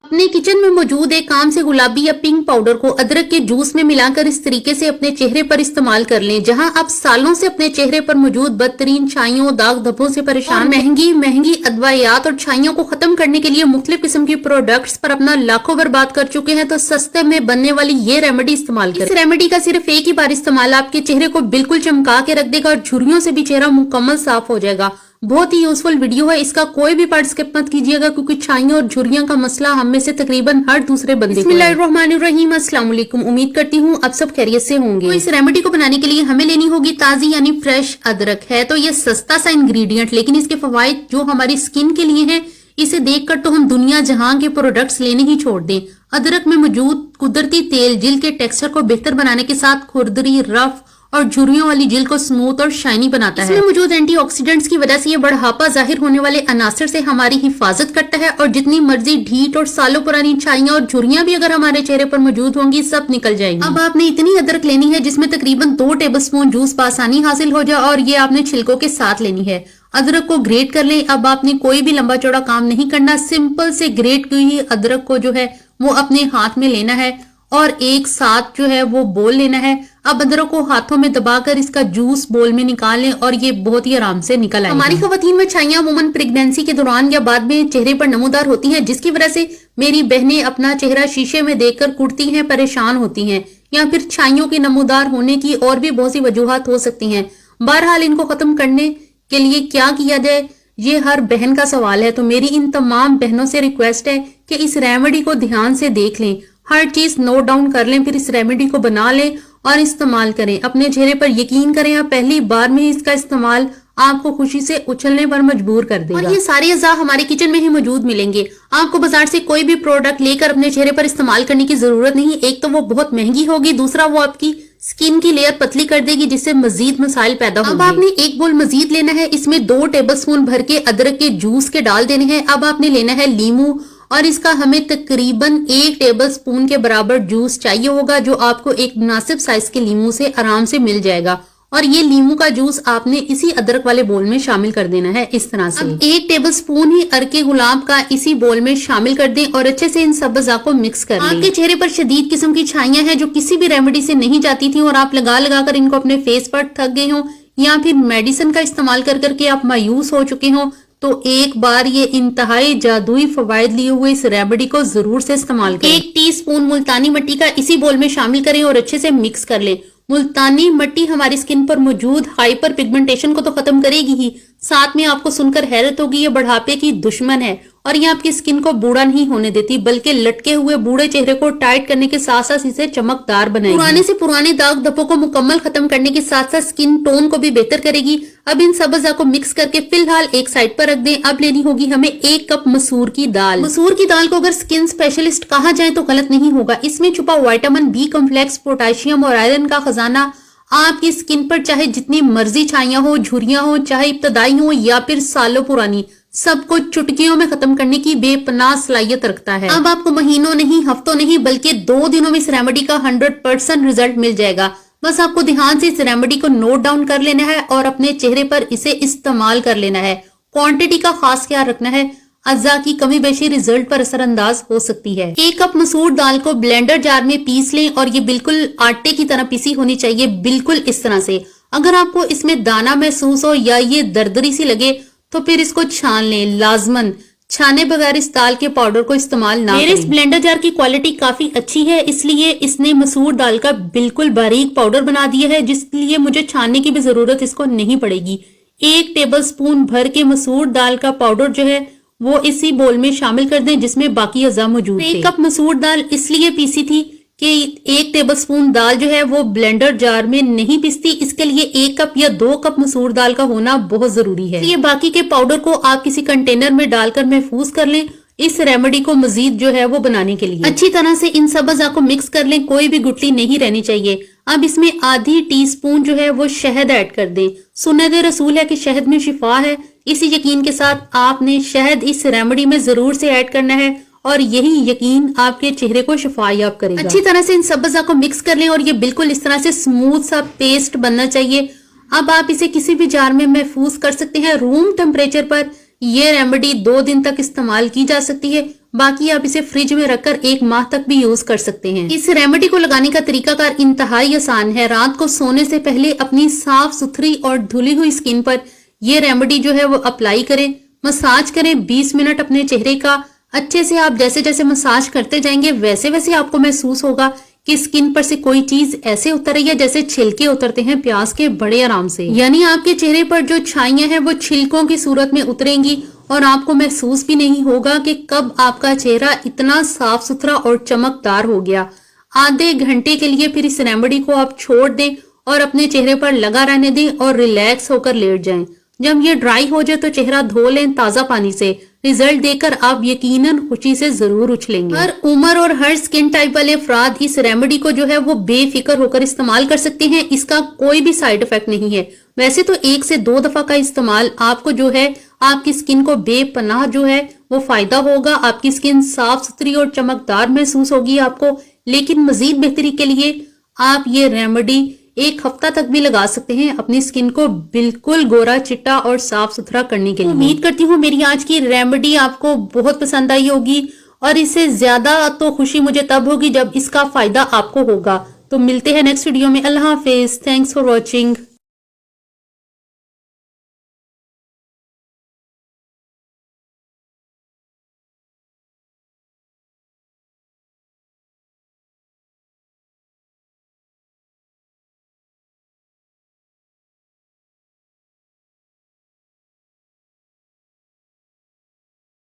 अपने किचन में मौजूद एक आम से गुलाबी या पिंक पाउडर को अदरक के जूस में मिलाकर इस तरीके से अपने चेहरे पर इस्तेमाल कर लें। जहां आप सालों से अपने चेहरे पर मौजूद बदतरीन छाइयों, दाग धब्बों से परेशान, महंगी अदवायात और छाइयों को खत्म करने के लिए मुख्तलिफ किस्म की प्रोडक्ट्स पर अपना लाखों बर्बाद कर चुके हैं, तो सस्ते में बनने वाली ये रेमेडी इस्तेमाल करें। इस रेमेडी का सिर्फ एक ही बार इस्तेमाल आपके चेहरे को बिल्कुल चमका के रख देगा और झुर्रियों से भी चेहरा मुकम्मल साफ हो जाएगा। बहुत ही यूजफुल वीडियो है, इसका कोई भी पार्ट स्किप मत कीजिएगा क्योंकि छाइयों और झुर्रियों का मसला हम में से तकरीबन हर दूसरे बंदे को है। बिस्मिल्लाहिर्रहमानिर्रहीम, अस्सलाम वालेकुम। उम्मीद करती हूँ अब सब खैरियत से होंगे। तो इस रेमेडी को बनाने के लिए हमें लेनी होगी ताजी यानी फ्रेश अदरक। है तो ये सस्ता सा इंग्रेडिएंट, लेकिन इसके फवाइद जो हमारी स्किन के लिए है, इसे देखकर तो हम दुनिया जहां के प्रोडक्ट्स लेने ही छोड़ दें। अदरक में मौजूद कुदरती तेल जिल्द के टेक्सचर को बेहतर बनाने के साथ खुरदरी, रफ और झुर्रियों वाली जिल्द को स्मूथ और शाइनी बनाता है। इसमें मौजूद एंटीऑक्सीडेंट्स की वजह से ये बढ़ापा जाहिर होने वाले अनासर से हमारी हिफाजत करता है और जितनी मर्जी ढीठ और सालों पुरानी छाइयां और झुर्रियां भी अगर हमारे चेहरे पर मौजूद होंगी, सब निकल जाएंगी। अब आपने इतनी अदरक लेनी है जिसमें तकरीबन 2 टेबलस्पून जूस आसानी हासिल हो जाए और ये आपने छिलकों के साथ लेनी है। अदरक को ग्रेट कर लें। अब आपने कोई भी लंबा चौड़ा काम नहीं करना, सिंपल से ग्रेट की हुई अदरक को जो है वो अपने हाथ में लेना है और एक साथ जो है वो बोल लेना है। अब अदरक को हाथों में दबाकर इसका जूस बोल में निकाल लें और ये बहुत ही आराम से निकल आएगा। हमारी खवातीन में छाइयां अमूमन प्रेगनेंसी के दौरान या बाद में चेहरे पर नमूदार होती हैं, जिसकी वजह से मेरी बहनें अपना चेहरा शीशे में देखकर कुड़ती हैं, परेशान होती हैं, या फिर छाइयों के नमूदार होने की और भी बहुत सी वजूहात हो सकती हैं। बहरहाल इनको खत्म करने के लिए क्या किया जाए, ये हर बहन का सवाल है। तो मेरी इन तमाम बहनों से रिक्वेस्ट है कि इस रेमेडी को ध्यान से देख लें, हर चीज नोट डाउन कर लें, फिर इस रेमेडी को बना लें और इस्तेमाल करें। अपने चेहरे पर यकीन करें, आप पहली बार में ही इसका इस्तेमाल आपको खुशी से उछलने पर मजबूर कर देगा। और ये सारे अज़ा हमारे किचन में ही मौजूद मिलेंगे। आपको बाजार से कोई भी प्रोडक्ट लेकर अपने चेहरे पर इस्तेमाल करने की जरूरत नहीं। एक तो वो बहुत महंगी होगी, दूसरा वो आपकी स्किन की लेयर पतली कर देगी जिससे मजीद मसाइल पैदा होंगे। अब आपने एक बोल मजीद लेना है, इसमें 2 टेबलस्पून भर के अदरक के जूस के डाल देने हैं। अब आपने लेना है लीमू और इसका हमें तकरीबन 1 टेबलस्पून के बराबर जूस चाहिए होगा, जो आपको एक मुनासिब साइज के लीमू से आराम से मिल जाएगा। और ये लीमू का जूस आपने इसी अदरक वाले बोल में शामिल कर देना है इस तरह से। अब 1 टेबलस्पून ही अरके गुलाब का इसी बोल में शामिल कर दें और अच्छे से इन सब अज़ा को मिक्स कर लें। आपके चेहरे पर शदीद किस्म की छाइयां हैं जो किसी भी रेमेडी से नहीं जाती थी और आप लगा लगा कर इनको अपने फेस पर थक गए हो, या फिर मेडिसिन का इस्तेमाल कर करके आप मायूस हो चुके हो, तो एक बार ये इंतहाई जादुई फवायद लिए हुए इस रेमेडी को जरूर से इस्तेमाल करें। 1 टीस्पून मुल्तानी मिट्टी का इसी बोल में शामिल करें और अच्छे से मिक्स कर लें। मुल्तानी मिट्टी हमारी स्किन पर मौजूद हाइपर पिगमेंटेशन को तो खत्म करेगी ही, साथ में आपको सुनकर हैरत होगी, ये बढ़ापे की दुश्मन है और ये आपकी स्किन को बूढ़ा नहीं होने देती, बल्कि लटके हुए बूढ़े चेहरे को टाइट करने के साथ साथ इसे चमकदार बनाएगी। पुराने से पुराने दाग धब्बों को मुकम्मल खत्म करने के साथ साथ स्किन टोन को भी बेहतर करेगी। अब इन सब अज़ा को मिक्स करके फिलहाल एक साइड पर रख दें। अब लेनी होगी हमें 1 कप मसूर की दाल। मसूर की दाल को अगर स्किन स्पेशलिस्ट कहा जाए तो गलत नहीं होगा। इसमें छुपा विटामिन बी कॉम्प्लेक्स, पोटेशियम और आयरन का खजाना आपकी स्किन पर चाहे जितनी मर्जी छाइयां हो, झुर्रियां हो, चाहे इब्तदाई हो या फिर सालों पुरानी, सबको चुटकियों में खत्म करने की बेपनाह सलाहियत रखता है। अब आपको महीनों नहीं, हफ्तों नहीं, बल्कि 2 दिनों में इस रेमेडी का 100% रिजल्ट मिल जाएगा। बस आपको ध्यान से इस रेमेडी को नोट डाउन कर लेना है और अपने चेहरे पर इसे इस्तेमाल कर लेना है। क्वांटिटी का खास ख्याल रखना है, अज़ा की कमी बेशी रिजल्ट पर असरअंदाज हो सकती है। 1 कप मसूर दाल को ब्लेंडर जार में पीस लें और ये बिल्कुल आटे की तरह पीसी होनी चाहिए, बिल्कुल इस तरह से। अगर आपको इसमें दाना महसूस हो या ये दरदरी सी लगे तो फिर इसको छान लें। लाजमन छाने बगैर इस दाल के पाउडर को इस्तेमाल ना करें। मेरे इस ब्लेंडर जार की क्वालिटी काफी अच्छी है, इसलिए इसने मसूर दाल का बिल्कुल बारीक पाउडर बना दिया है, जिसलिए मुझे छानने की भी जरूरत इसको नहीं पड़ेगी। 1 टेबलस्पून भर के मसूर दाल का पाउडर जो है वो इसी बोल में शामिल कर दें जिसमें बाकी अज़ा मौजूद थे। 1 कप मसूर दाल इसलिए पीसी थी कि 1 टेबलस्पून दाल जो है वो ब्लेंडर जार में नहीं पिसती, इसके लिए 1 कप या 2 कप मसूर दाल का होना बहुत जरूरी है। ये बाकी के पाउडर को आप किसी कंटेनर में डालकर महफूज कर लें इस रेमेडी को मजीद जो है वो बनाने के लिए। अच्छी तरह से इन सब अज़ा को मिक्स कर लें, कोई भी गुठली नहीं रहनी चाहिए। अब इसमें आधी टीस्पून जो है वो शहद ऐड कर दें। सुन्नत रसूल है कि शहद में शिफा है, इसी यकीन के साथ आपने शहद इस रेमेडी में जरूर से ऐड करना है और यही यकीन आपके चेहरे को शिफायाब करेगा। अच्छी तरह से इन सब अज़ा को मिक्स कर लें और ये बिल्कुल इस तरह से स्मूथ सा पेस्ट बनना चाहिए। अब आप इसे किसी भी जार में महफूज कर सकते हैं। रूम टेम्परेचर पर ये रेमेडी 2 दिन तक इस्तेमाल की जा सकती है बाकी आप इसे फ्रिज में रखकर 1 माह तक भी यूज कर सकते हैं। इस रेमेडी को लगाने का तरीकाकार इंतहाई आसान है। रात को सोने से पहले अपनी साफ सुथरी और धुली हुई स्किन पर ये रेमेडी जो है वो अप्लाई करें, मसाज करें 20 मिनट अपने चेहरे का अच्छे से। आप जैसे जैसे मसाज करते जाएंगे वैसे वैसे आपको महसूस होगा कि स्किन पर से कोई चीज ऐसे उतर रही है जैसे छिलके उतरते हैं प्याज के, बड़े आराम से। यानी आपके चेहरे पर जो छाइयां हैं वो छिलकों की सूरत में उतरेंगी और आपको महसूस भी नहीं होगा कि कब आपका चेहरा इतना साफ सुथरा और चमकदार हो गया। आधे घंटे के लिए फिर इस रेमेडी को आप छोड़ दें और अपने चेहरे पर लगा रहने दें और रिलैक्स होकर लेट जाएं। जब ये ड्राई हो जाए तो चेहरा धो लें ताजा पानी से। रिजल्ट देखकर आप यकीनन खुशी से जरूर उछलेंगे। हर उम्र और हर स्किन टाइप वाले अफराद इस रेमेडी को जो है वो बेफिक्र होकर इस्तेमाल कर सकते हैं। इसका कोई भी साइड इफेक्ट नहीं है। वैसे तो 1 से 2 दफा का इस्तेमाल आपको जो है आपकी स्किन को बेपनाह जो है वो फायदा होगा। आपकी स्किन साफ सुथरी और चमकदार महसूस होगी आपको। लेकिन मजीद बेहतरी के लिए आप ये रेमेडी 1 हफ्ता तक भी लगा सकते हैं अपनी स्किन को बिल्कुल गोरा चिट्टा और साफ सुथरा करने के लिए। उम्मीद करती हूँ मेरी आज की रेमेडी आपको बहुत पसंद आई होगी और इससे ज्यादा तो खुशी मुझे तब होगी जब इसका फायदा आपको होगा। तो मिलते हैं नेक्स्ट वीडियो में। अल्लाह हाफिज। Thanks for watching.